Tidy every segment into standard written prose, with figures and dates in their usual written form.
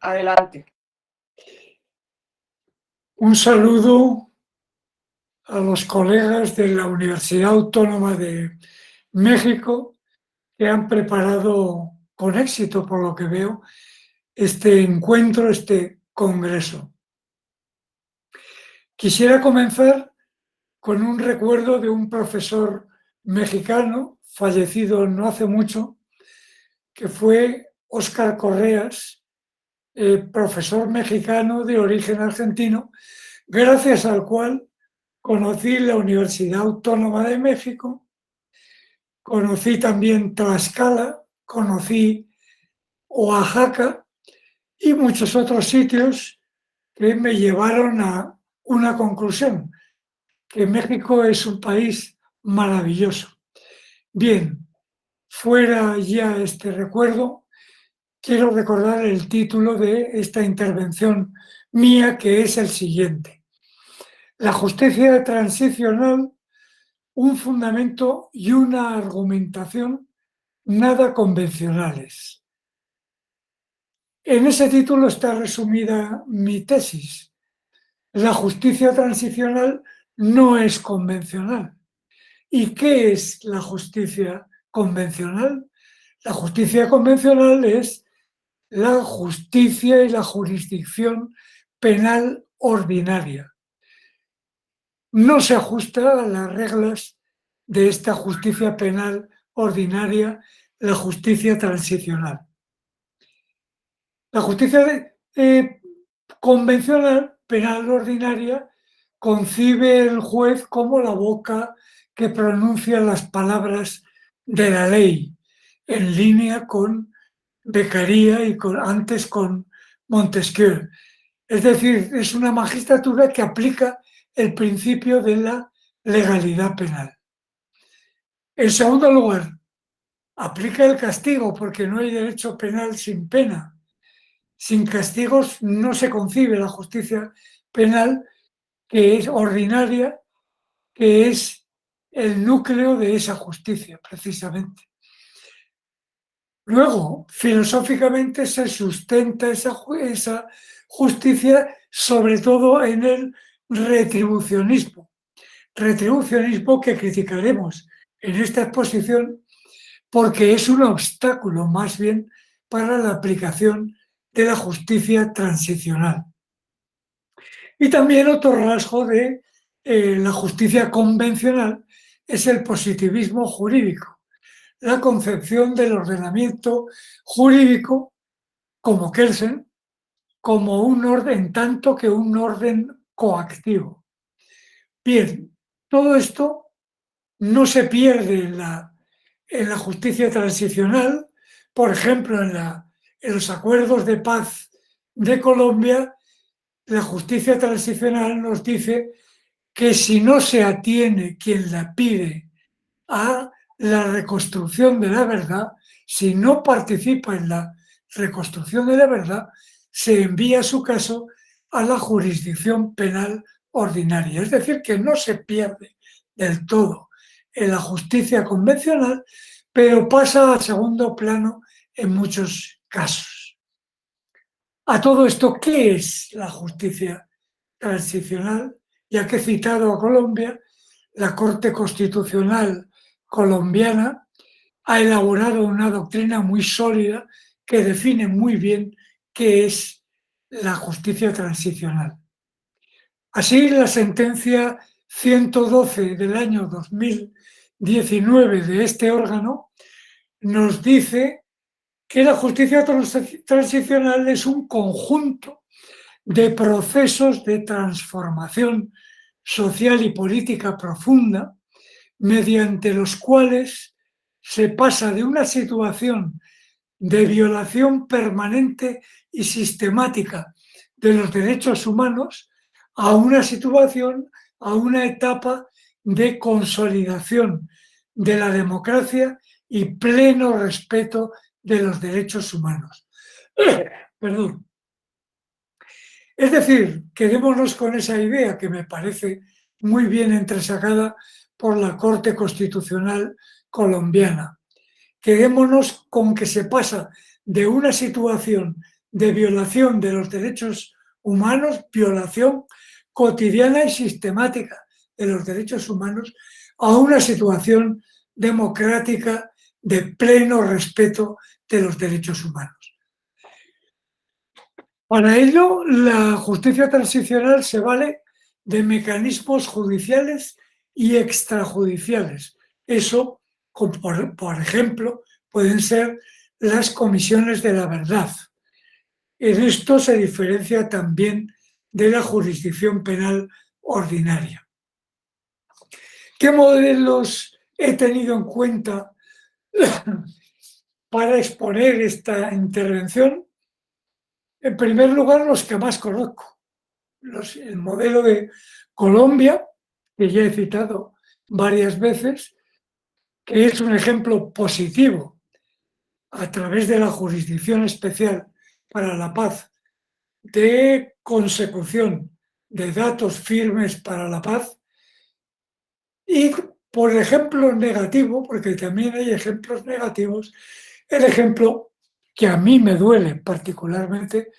Adelante. Un saludo a los colegas de la Universidad Autónoma de México que han preparado con éxito, por lo que veo, este encuentro, este congreso. Quisiera comenzar con un recuerdo de un profesor mexicano, fallecido no hace mucho, que fue Óscar Correas, profesor mexicano de origen argentino, gracias al cual conocí la Universidad Autónoma de México, conocí también Tlaxcala, conocí Oaxaca y muchos otros sitios que me llevaron a una conclusión, que México es un país maravilloso. Bien, fuera ya este recuerdo, quiero recordar el título de esta intervención mía, que es el siguiente: la justicia transicional, un fundamento y una argumentación nada convencionales. En ese título está resumida mi tesis. La justicia transicional no es convencional. ¿Y qué es la justicia convencional? La justicia convencional es la justicia y la jurisdicción penal ordinaria. No se ajusta a las reglas de esta justicia penal ordinaria, la justicia transicional. La justicia convencional, penal ordinaria, concibe el juez como la boca que pronuncia las palabras de la ley, en línea con Beccaria y antes con Montesquieu. Es decir, es una magistratura que aplica el principio de la legalidad penal. En segundo lugar, aplica el castigo, porque no hay derecho penal sin pena. Sin castigos no se concibe la justicia penal, que es ordinaria, que es el núcleo de esa justicia, precisamente. Luego, filosóficamente se sustenta esa justicia sobre todo en el retribucionismo. Retribucionismo que criticaremos en esta exposición porque es un obstáculo más bien para la aplicación de la justicia transicional. Y también otro rasgo de la justicia convencional es el positivismo jurídico, la concepción del ordenamiento jurídico como Kelsen, como un orden, tanto que un orden coactivo. Bien, todo esto no se pierde en la justicia transicional. Por ejemplo, en los acuerdos de paz de Colombia, la justicia transicional nos dice que si no se atiene quien la pide a la reconstrucción de la verdad, si no participa en la reconstrucción de la verdad, se envía su caso a la jurisdicción penal ordinaria. Es decir, que no se pierde del todo en la justicia convencional, pero pasa a segundo plano en muchos casos. A todo esto, ¿qué es la justicia transicional? Ya que he citado a Colombia, la Corte Constitucional colombiana ha elaborado una doctrina muy sólida que define muy bien qué es la justicia transicional. Así, la sentencia 112 del año 2019 de este órgano nos dice que la justicia transicional es un conjunto de procesos de transformación social y política profunda mediante los cuales se pasa de una situación de violación permanente y sistemática de los derechos humanos a una situación, a una etapa de consolidación de la democracia y pleno respeto de los derechos humanos. Perdón. Es decir, quedémonos con esa idea que me parece muy bien entresacada por la Corte Constitucional colombiana. Quedémonos con que se pasa de una situación de violación de los derechos humanos, violación cotidiana y sistemática de los derechos humanos, a una situación democrática de pleno respeto de los derechos humanos. Para ello, la justicia transicional se vale de mecanismos judiciales y extrajudiciales. Eso, por ejemplo, pueden ser las comisiones de la verdad. En esto se diferencia también de la jurisdicción penal ordinaria. ¿Qué modelos he tenido en cuenta para exponer esta intervención? En primer lugar, los que más conozco. El modelo de Colombia, que ya he citado varias veces, que es un ejemplo positivo a través de la Jurisdicción Especial para la Paz de consecución de datos firmes para la paz. Y por ejemplo negativo, porque también hay ejemplos negativos, el ejemplo que a mí me duele particularmente,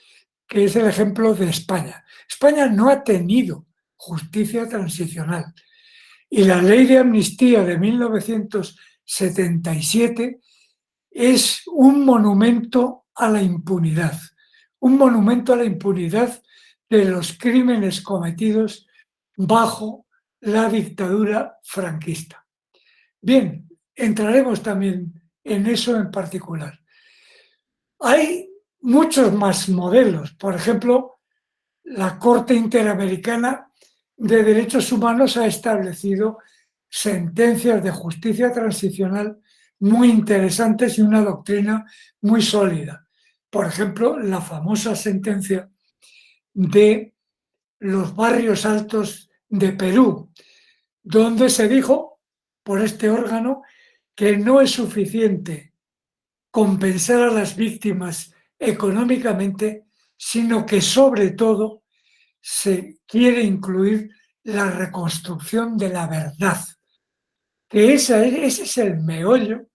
que es el ejemplo de España. España no ha tenido justicia transicional y la ley de amnistía de 1977 es un monumento a la impunidad, un monumento a la impunidad de los crímenes cometidos bajo la dictadura franquista. Bien, entraremos también en eso en particular. Hay muchos más modelos. Por ejemplo, la Corte Interamericana de Derechos Humanos ha establecido sentencias de justicia transicional muy interesantes y una doctrina muy sólida. Por ejemplo, la famosa sentencia de los barrios altos de Perú, donde se dijo por este órgano que no es suficiente compensar a las víctimas económicamente, sino que sobre todo se quiere incluir la reconstrucción de la verdad, que ese es el meollo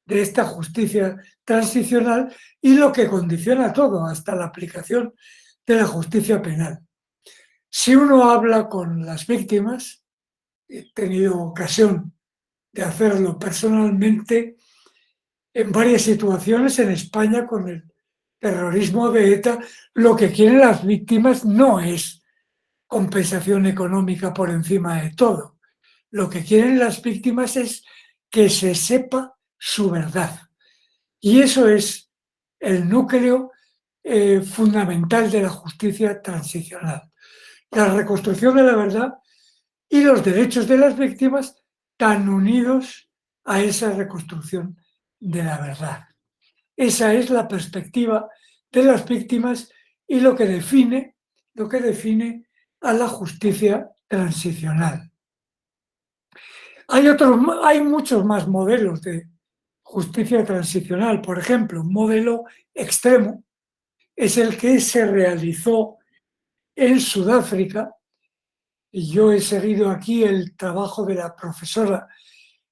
de esta justicia transicional y lo que condiciona todo, hasta la aplicación de la justicia penal. Si uno habla con las víctimas, he tenido ocasión de hacerlo personalmente en varias situaciones en España con el terrorismo de ETA, lo que quieren las víctimas no es compensación económica por encima de todo. Lo que quieren las víctimas es que se sepa su verdad. Y eso es el núcleo fundamental de la justicia transicional. La reconstrucción de la verdad y los derechos de las víctimas tan unidos a esa reconstrucción de la verdad. Esa es la perspectiva de las víctimas y lo que define a la justicia transicional. Hay muchos más modelos de justicia transicional. Por ejemplo, un modelo extremo es el que se realizó en Sudáfrica, y yo he seguido aquí el trabajo de la profesora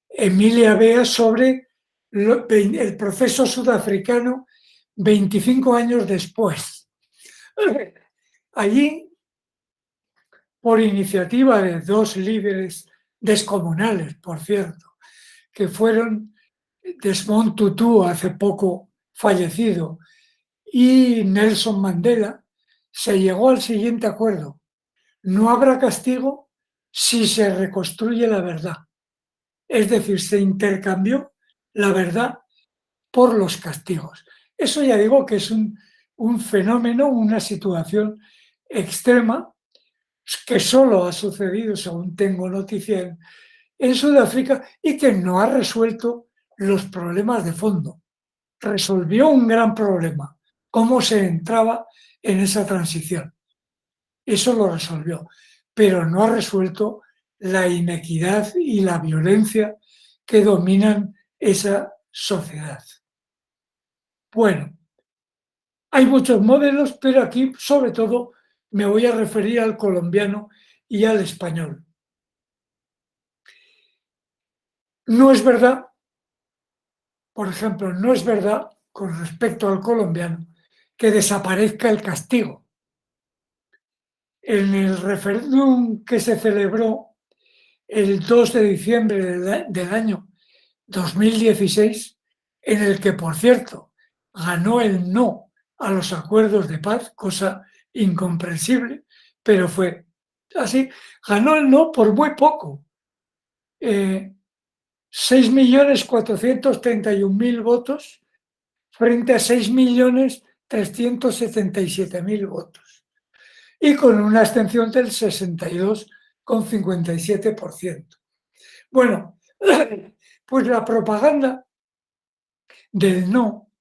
Emilia Bea sobre el proceso sudafricano 25 años después. Allí, por iniciativa de dos líderes descomunales, por cierto, que fueron Desmond Tutu, hace poco fallecido, y Nelson Mandela, se llegó al siguiente acuerdo: no habrá castigo si se reconstruye la verdad. Es decir, se intercambió la verdad por los castigos. Eso ya digo que es un fenómeno, una situación extrema que solo ha sucedido, según tengo noticia, en Sudáfrica y que no ha resuelto los problemas de fondo. Resolvió un gran problema: cómo se entraba en esa transición. Eso lo resolvió, pero no ha resuelto la inequidad y la violencia que dominan esa sociedad. Bueno, hay muchos modelos, pero aquí sobre todo me voy a referir al colombiano y al español. No es verdad, por ejemplo, no es verdad con respecto al colombiano que desaparezca el castigo. En el referéndum que se celebró el 2 de diciembre del año 2016, en el que, por cierto, ganó el no a los acuerdos de paz, cosa incomprensible, pero fue así, ganó el no por muy poco. 6.431.000 votos frente a 6.377.000 votos y con una abstención del 62,57%. Bueno, pues la propaganda del no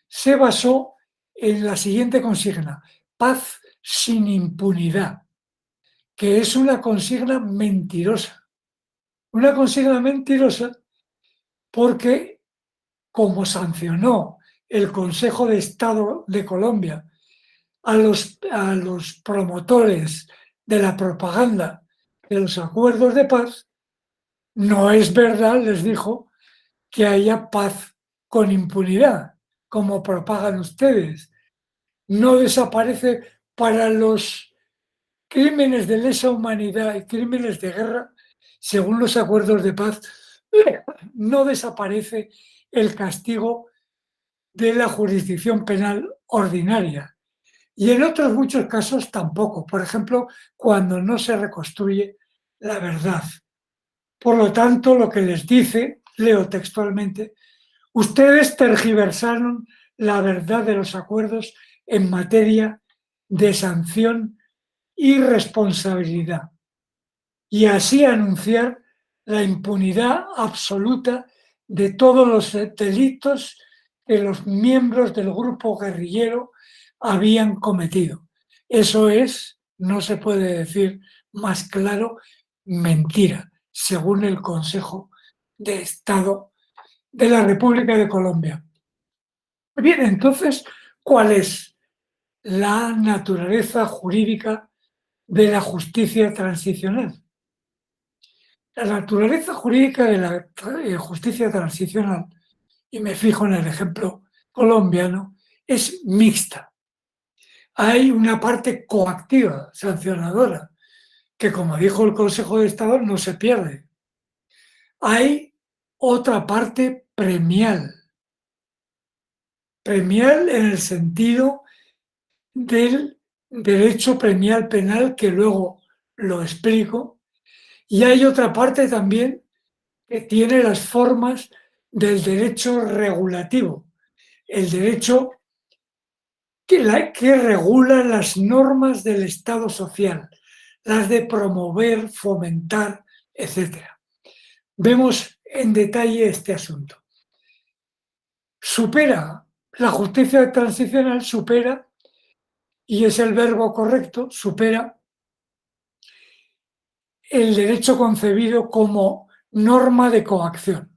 se basó en la siguiente consigna: paz sin impunidad, que es una consigna mentirosa. Una consigna mentirosa porque, como sancionó el Consejo de Estado de Colombia a los promotores de la propaganda de los acuerdos de paz, no es verdad, les dijo, que haya paz con impunidad, como propagan ustedes. No desaparece para los crímenes de lesa humanidad y crímenes de guerra, según los acuerdos de paz, no desaparece el castigo de la jurisdicción penal ordinaria. Y en otros muchos casos tampoco. Por ejemplo, cuando no se reconstruye la verdad. Por lo tanto, lo que les dice, leo textualmente: ustedes tergiversaron la verdad de los acuerdos en materia de sanción y responsabilidad, y así anunciar la impunidad absoluta de todos los delitos que los miembros del grupo guerrillero habían cometido. Eso es, no se puede decir más claro, mentira, según el Consejo de Estado de la República de Colombia. Bien, entonces, ¿cuál es la naturaleza jurídica de la justicia transicional? La naturaleza jurídica de la justicia transicional, y me fijo en el ejemplo colombiano, es mixta. Hay una parte coactiva, sancionadora, que, como dijo el Consejo de Estado, no se pierde. Hay otra parte premial. Premial en el sentido del derecho premial penal, que luego lo explico. Y hay otra parte también que tiene las formas del derecho regulativo, el derecho que regula las normas del Estado social, las de promover, fomentar, etc. Vemos en detalle este asunto. La justicia transicional supera, y es el verbo correcto, supera el derecho concebido como norma de coacción,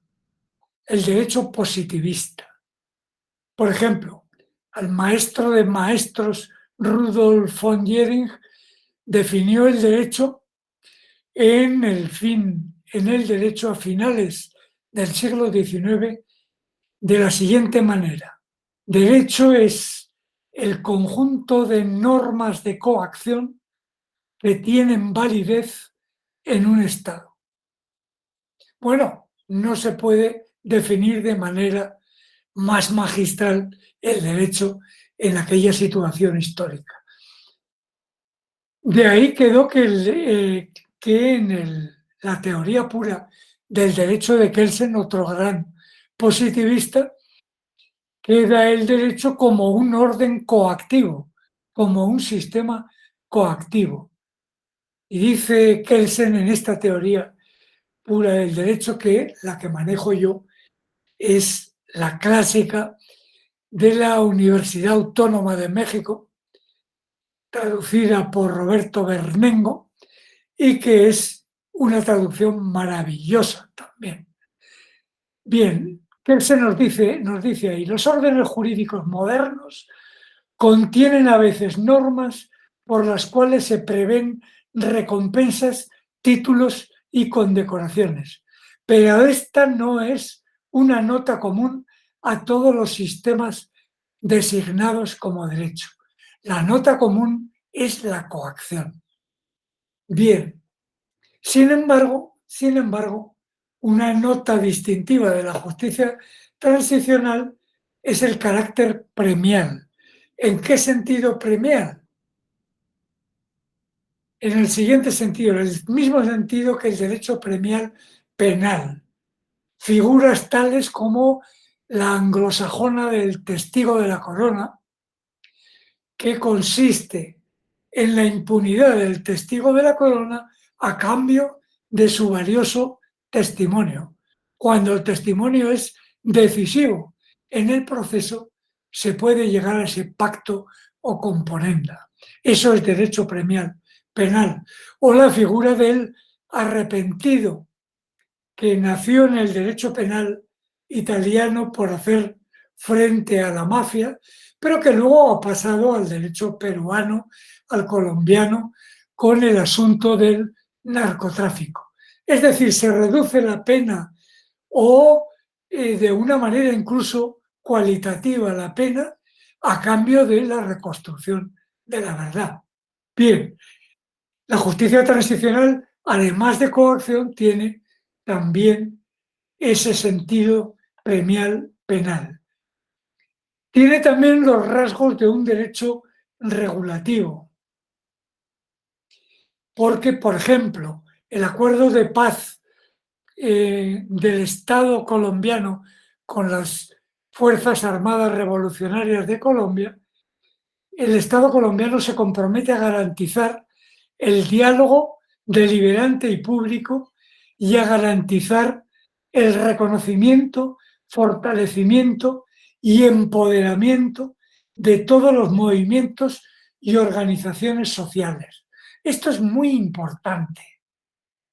el derecho positivista. Por ejemplo, al maestro de maestros Rudolf von Jhering definió el derecho en el derecho a finales del siglo XIX de la siguiente manera: derecho es el conjunto de normas de coacción que tienen validez en un Estado. Bueno, no se puede definir de manera más magistral el derecho en aquella situación histórica. De ahí quedó que en la teoría pura del derecho de Kelsen, otro gran positivista, queda el derecho como un orden coactivo, como un sistema coactivo. Y dice Kelsen en esta teoría pura del derecho, que la que manejo yo es la clásica de la Universidad Autónoma de México, traducida por Roberto Bernengo, y que es una traducción maravillosa también. Bien, Kelsen nos dice ahí: los órdenes jurídicos modernos contienen a veces normas por las cuales se prevén recompensas, títulos y condecoraciones, pero esta no es una nota común a todos los sistemas designados como derecho. La nota común es la coacción. Bien, sin embargo, una nota distintiva de la justicia transicional es el carácter premial. ¿En qué sentido premial? En el siguiente sentido, en el mismo sentido que el derecho premial penal. Figuras tales como la anglosajona del testigo de la corona, que consiste en la impunidad del testigo de la corona a cambio de su valioso testimonio. Cuando el testimonio es decisivo en el proceso, se puede llegar a ese pacto o componenda. Eso es derecho penal. O la figura del arrepentido, que nació en el derecho penal italiano por hacer frente a la mafia, pero que luego ha pasado al derecho peruano, al colombiano, con el asunto del narcotráfico. Es decir, se reduce la pena o de una manera incluso cualitativa la pena a cambio de la reconstrucción de la verdad. Bien, la justicia transicional, además de coacción, tiene también ese sentido premial penal. Tiene también los rasgos de un derecho regulativo, porque, por ejemplo, el acuerdo de paz del Estado colombiano con las Fuerzas Armadas Revolucionarias de Colombia, el Estado colombiano se compromete a garantizar el diálogo deliberante y público y a garantizar el reconocimiento, fortalecimiento y empoderamiento de todos los movimientos y organizaciones sociales. Esto es muy importante.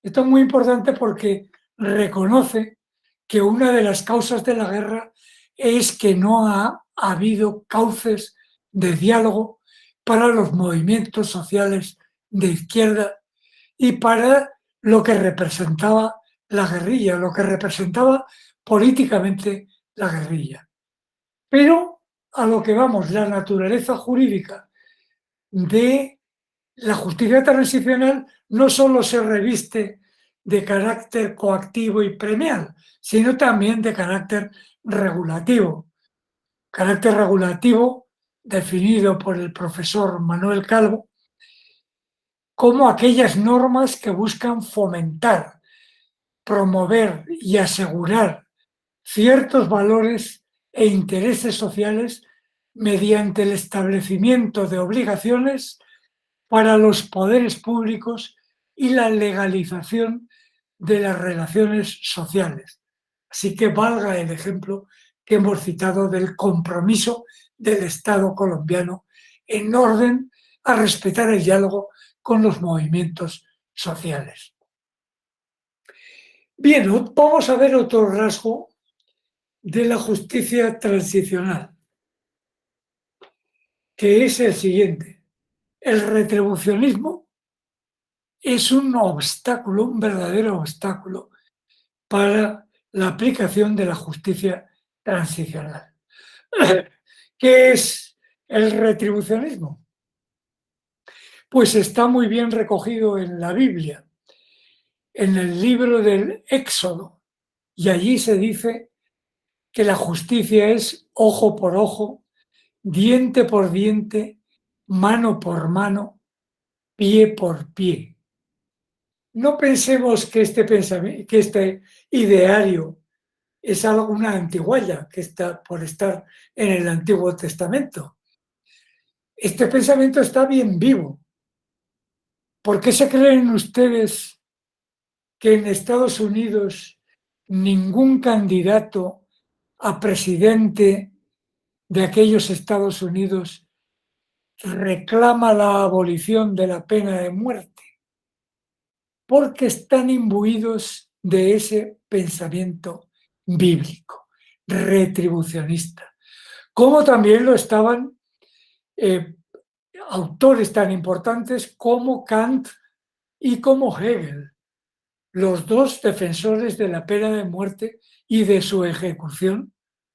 Esto es muy importante porque reconoce que una de las causas de la guerra es que no ha habido cauces de diálogo para los movimientos sociales de izquierda y para lo que representaba la guerrilla, lo que representaba políticamente la guerrilla. Pero a lo que vamos, la naturaleza jurídica de la justicia transicional no solo se reviste de carácter coactivo y premial, sino también de carácter regulativo. Carácter regulativo definido por el profesor Manuel Calvo como aquellas normas que buscan fomentar, promover y asegurar ciertos valores e intereses sociales mediante el establecimiento de obligaciones para los poderes públicos y la legalización de las relaciones sociales. Así que valga el ejemplo que hemos citado del compromiso del Estado colombiano en orden a respetar el diálogo con los movimientos sociales. Bien, vamos a ver otro rasgo de la justicia transicional, que es el siguiente. El retribucionismo es un obstáculo, un verdadero obstáculo para la aplicación de la justicia transicional. ¿Qué es el retribucionismo? Pues está muy bien recogido en la Biblia, en el libro del Éxodo, y allí se dice que la justicia es ojo por ojo, diente por diente, mano por mano, pie por pie. No pensemos que este ideario es una antigualla que está por estar en el Antiguo Testamento. Este pensamiento está bien vivo. ¿Por qué se creen ustedes que en Estados Unidos ningún candidato a presidente de aquellos Estados Unidos reclama la abolición de la pena de muerte? Porque están imbuidos de ese pensamiento bíblico, retribucionista. Como también lo estaban autores tan importantes como Kant y como Hegel, los dos defensores de la pena de muerte y de su ejecución,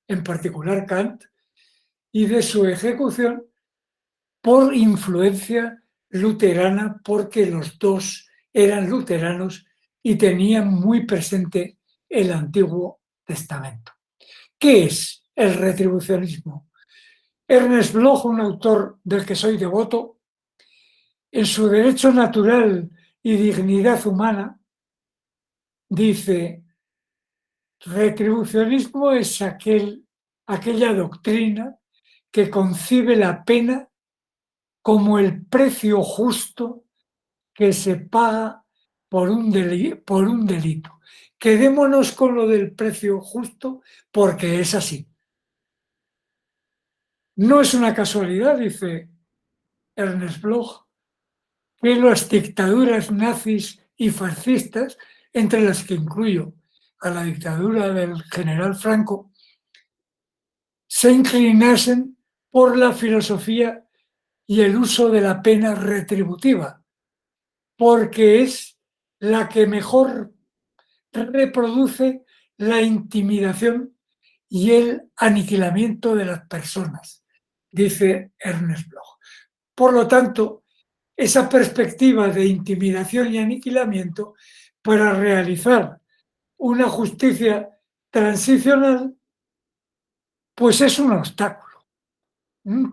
en particular Kant, y de su ejecución por influencia luterana, porque los dos eran luteranos y tenían muy presente el Antiguo Testamento. ¿Qué es el retribucionismo? Ernest Bloch, un autor del que soy devoto, en su Derecho Natural y Dignidad Humana, dice: retribucionismo es aquella doctrina que concibe la pena como el precio justo que se paga por un delito. Quedémonos con lo del precio justo porque es así. No es una casualidad, dice Ernest Bloch, que las dictaduras nazis y fascistas, entre las que incluyo a la dictadura del general Franco, se inclinasen por la filosofía y el uso de la pena retributiva, porque es la que mejor reproduce la intimidación y el aniquilamiento de las personas, dice Ernest Bloch. Por lo tanto, esa perspectiva de intimidación y aniquilamiento para realizar una justicia transicional, pues es un obstáculo.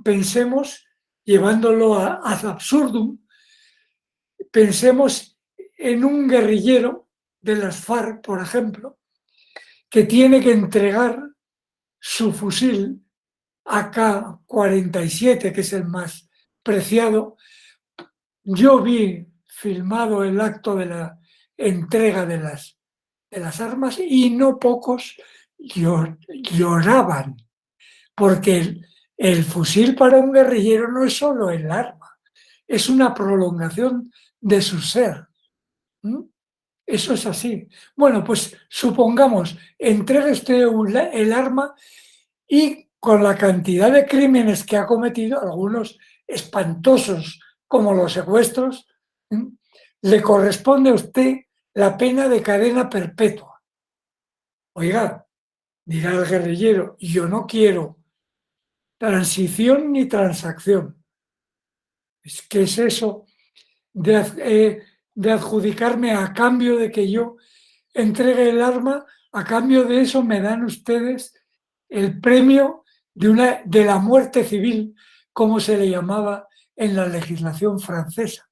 Pensemos, llevándolo ad absurdum, pensemos en un guerrillero de las FARC, por ejemplo, que tiene que entregar su fusil AK-47, que es el más preciado. Yo vi filmado el acto de la entrega de las armas y no pocos lloraban, porque el fusil para un guerrillero no es solo el arma, es una prolongación de su ser. Eso es así. Bueno, pues supongamos, entregue usted el arma y con la cantidad de crímenes que ha cometido, algunos espantosos como los secuestros, le corresponde a usted la pena de cadena perpetua. Oiga, dirá el guerrillero, yo no quiero transición ni transacción. ¿Qué es eso de adjudicarme a cambio de que yo entregue el arma? A cambio de eso me dan ustedes el premio de la muerte civil, como se le llamaba en la legislación francesa.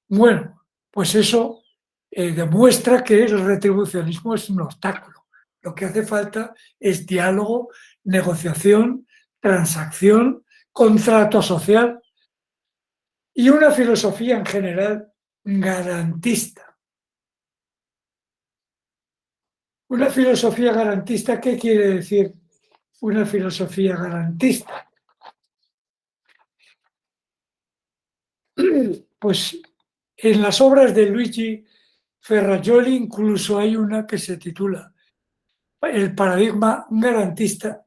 Bueno, pues eso demuestra que el retribucionismo es un obstáculo. Lo que hace falta es diálogo, negociación, transacción, contrato social y una filosofía en general garantista. Una filosofía garantista, ¿qué quiere decir una filosofía garantista? Pues en las obras de Luigi Ferrajoli incluso hay una que se titula El paradigma garantista.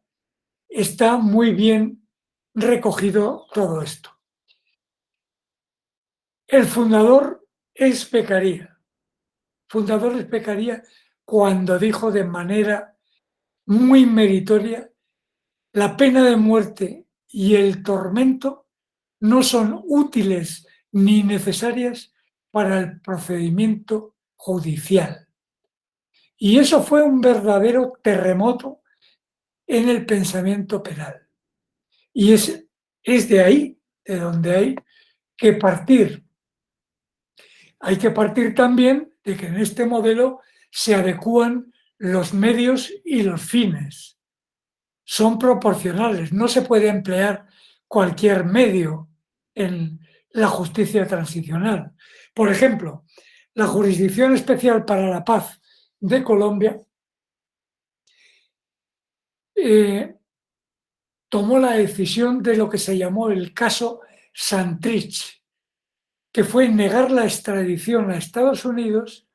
Está muy bien recogido todo esto. El fundador es Beccaria. Fundador es Beccaria cuando dijo de manera muy meritoria: la pena de muerte y el tormento no son útiles ni necesarias para el procedimiento judicial. Y eso fue un verdadero terremoto en el pensamiento penal. Y es de ahí de donde hay que partir. Hay que partir también de que en este modelo se adecúan los medios y los fines. Son proporcionales, no se puede emplear cualquier medio en la justicia transicional. Por ejemplo, la Jurisdicción Especial para la Paz de Colombia tomó la decisión de lo que se llamó el caso Santrich, que fue negar la extradición a Estados Unidos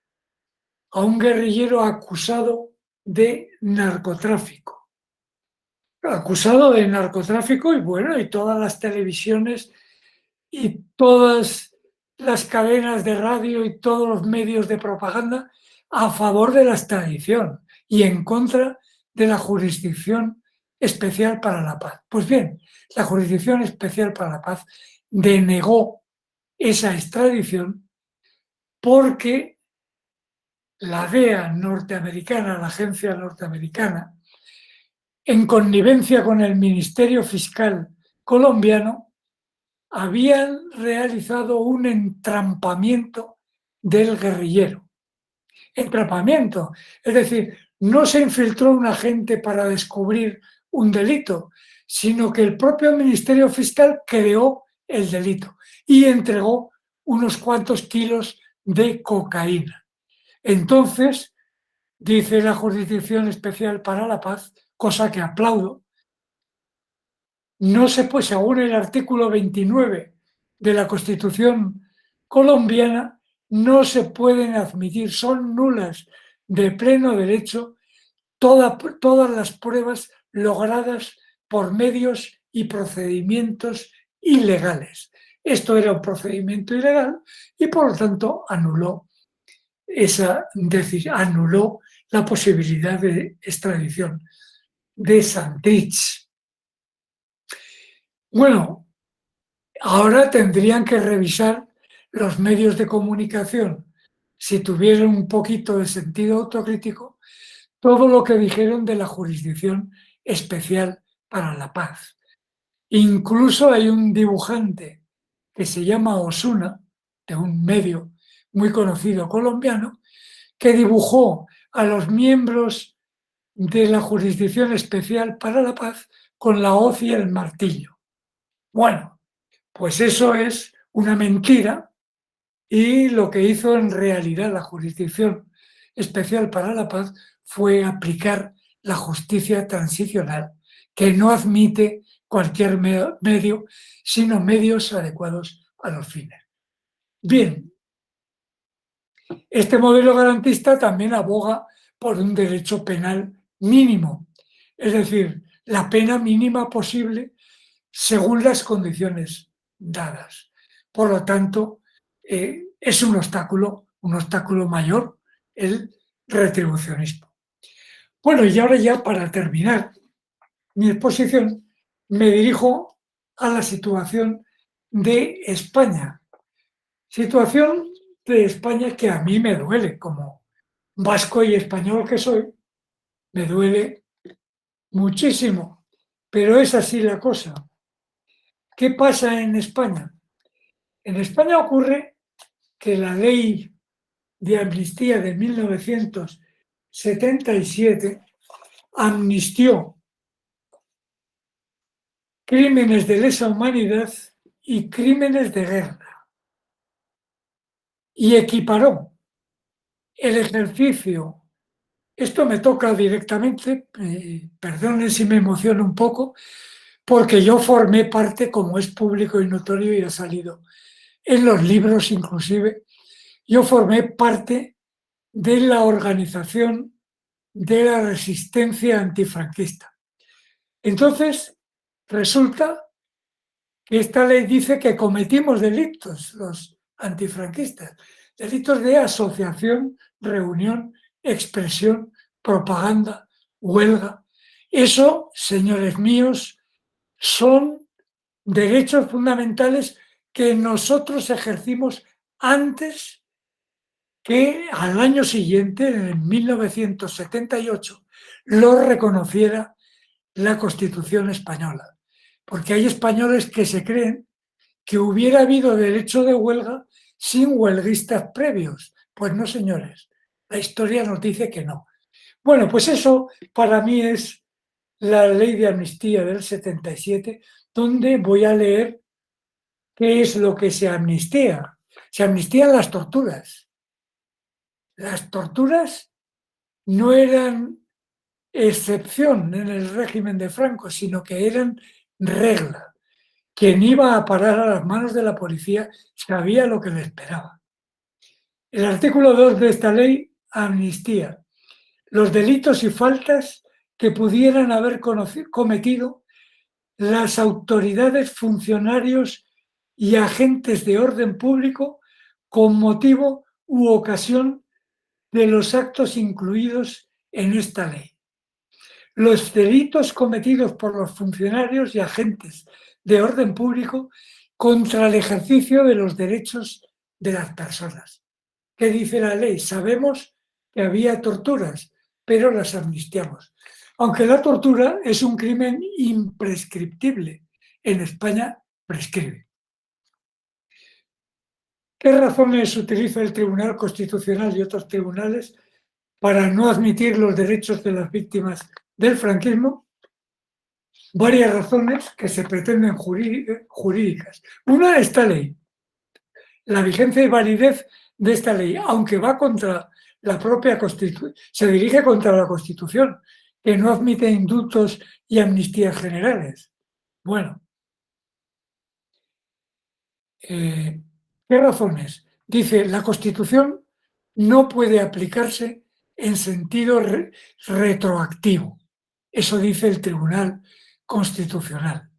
a un guerrillero acusado de narcotráfico. Acusado de narcotráfico, y bueno, y todas las televisiones y todas las cadenas de radio y todos los medios de propaganda a favor de la extradición y en contra de la jurisdicción Especial para la Paz. Pues bien, la Jurisdicción Especial para la Paz denegó esa extradición porque la DEA norteamericana, la agencia norteamericana, en connivencia con el Ministerio Fiscal colombiano, habían realizado un entrampamiento del guerrillero. Entrampamiento, es decir, no se infiltró un agente para descubrir un delito, sino que el propio Ministerio Fiscal creó el delito y entregó unos cuantos kilos de cocaína. Entonces, dice la Jurisdicción Especial para la Paz, cosa que aplaudo, no se puede, según el artículo 29 de la Constitución colombiana, no se pueden admitir, son nulas de pleno derecho todas las pruebas logradas por medios y procedimientos ilegales. Esto era un procedimiento ilegal y por lo tanto anuló anuló la posibilidad de extradición de Santrich. Bueno, ahora tendrían que revisar los medios de comunicación, si tuvieran un poquito de sentido autocrítico, todo lo que dijeron de la Jurisdicción Especial para la Paz. Incluso hay un dibujante que se llama Osuna, de un medio muy conocido colombiano, que dibujó a los miembros de la Jurisdicción Especial para la Paz con la hoz y el martillo. Bueno, pues eso es una mentira y lo que hizo en realidad la Jurisdicción Especial para la Paz fue aplicar la justicia transicional, que no admite cualquier medio, sino medios adecuados a los fines. Bien, este modelo garantista también aboga por un derecho penal mínimo, es decir, la pena mínima posible según las condiciones dadas. Por lo tanto, es un obstáculo mayor el retribucionismo. Bueno, y ahora ya para terminar mi exposición, me dirijo a la situación de España. Situación de España que a mí me duele, como vasco y español que soy, me duele muchísimo, pero es así la cosa. ¿Qué pasa en España? En España ocurre que la ley de amnistía de 1977 amnistió crímenes de lesa humanidad y crímenes de guerra y equiparó el ejercicio. Esto me toca directamente, perdonen si me emociono un poco, porque yo formé parte, como es público y notorio y ha salido en los libros inclusive, yo formé parte de la organización de la resistencia antifranquista. Entonces, resulta que esta ley dice que cometimos delitos los antifranquistas, delitos de asociación, reunión, expresión, propaganda, huelga. Eso, señores míos, son derechos fundamentales que nosotros ejercimos antes que al año siguiente, en 1978, lo reconociera la Constitución española. Porque hay españoles que se creen que hubiera habido derecho de huelga sin huelguistas previos. Pues no, señores, la historia nos dice que no. Bueno, pues eso para mí es la ley de amnistía del 77, donde voy a leer qué es lo que se amnistía. Se amnistían las torturas. Las torturas no eran excepción en el régimen de Franco, sino que eran regla. Quien iba a parar a las manos de la policía sabía lo que le esperaba. El artículo 2 de esta ley amnistía los delitos y faltas que pudieran haber cometido las autoridades, funcionarios y agentes de orden público con motivo u ocasión de los actos incluidos en esta ley. los delitos cometidos por los funcionarios y agentes de orden público contra el ejercicio de los derechos de las personas. ¿Qué dice la ley? Sabemos que había torturas, pero las amnistiamos. Aunque la tortura es un crimen imprescriptible, en España prescribe. ¿Qué razones utiliza el Tribunal Constitucional y otros tribunales para no admitir los derechos de las víctimas del franquismo? Varias razones que se pretenden jurídicas. Una, esta ley. La vigencia y validez de esta ley, aunque va contra la propia Constitución, se dirige contra la Constitución, que no admite indultos y amnistías generales. Bueno, ¿qué razones? Dice, la Constitución no puede aplicarse en sentido retroactivo. Eso dice el Tribunal Constitucional.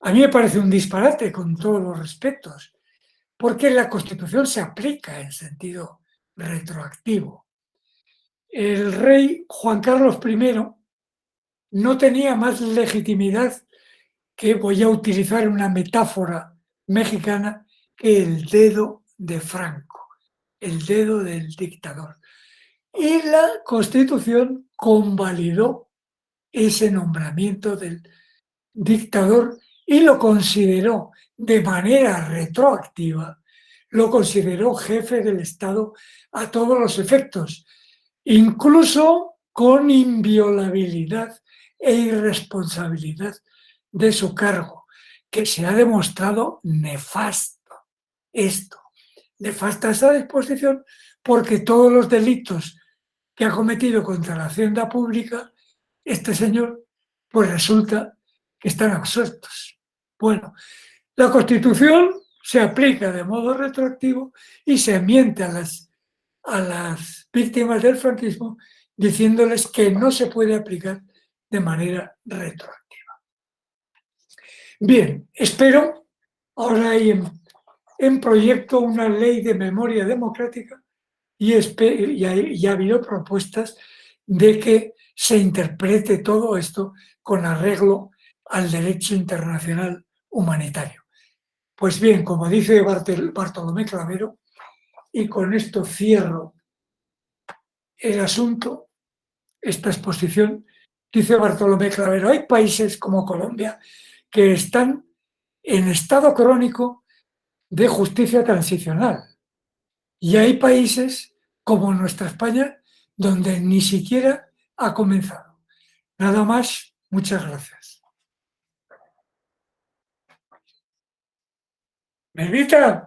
A mí me parece un disparate con todos los respetos, porque la Constitución se aplica en sentido retroactivo. El rey Juan Carlos I no tenía más legitimidad que, voy a utilizar una metáfora mexicana, que el dedo de Franco, el dedo del dictador. Y la Constitución convalidó ese nombramiento del dictador y lo consideró de manera retroactiva, lo consideró jefe del Estado a todos los efectos, incluso con inviolabilidad e irresponsabilidad de su cargo, que se ha demostrado nefasto. Esto, nefasta esa disposición, porque todos los delitos que ha cometido contra la hacienda pública, este señor, pues resulta que están absueltos. Bueno, la Constitución se aplica de modo retroactivo y se miente a las víctimas del franquismo diciéndoles que no se puede aplicar de manera retroactiva. Bien, espero, ahora hay en proyecto una ley de memoria democrática y ha habido propuestas de que se interprete todo esto con arreglo al derecho internacional humanitario. Pues bien, como dice Bartolomé Clavero, y con esto cierro el asunto, esta exposición, dice Bartolomé Clavero, hay países como Colombia que están en estado crónico de justicia transicional y hay países como nuestra España donde ni siquiera ha comenzado. Nada más, muchas gracias. ¿Me invita?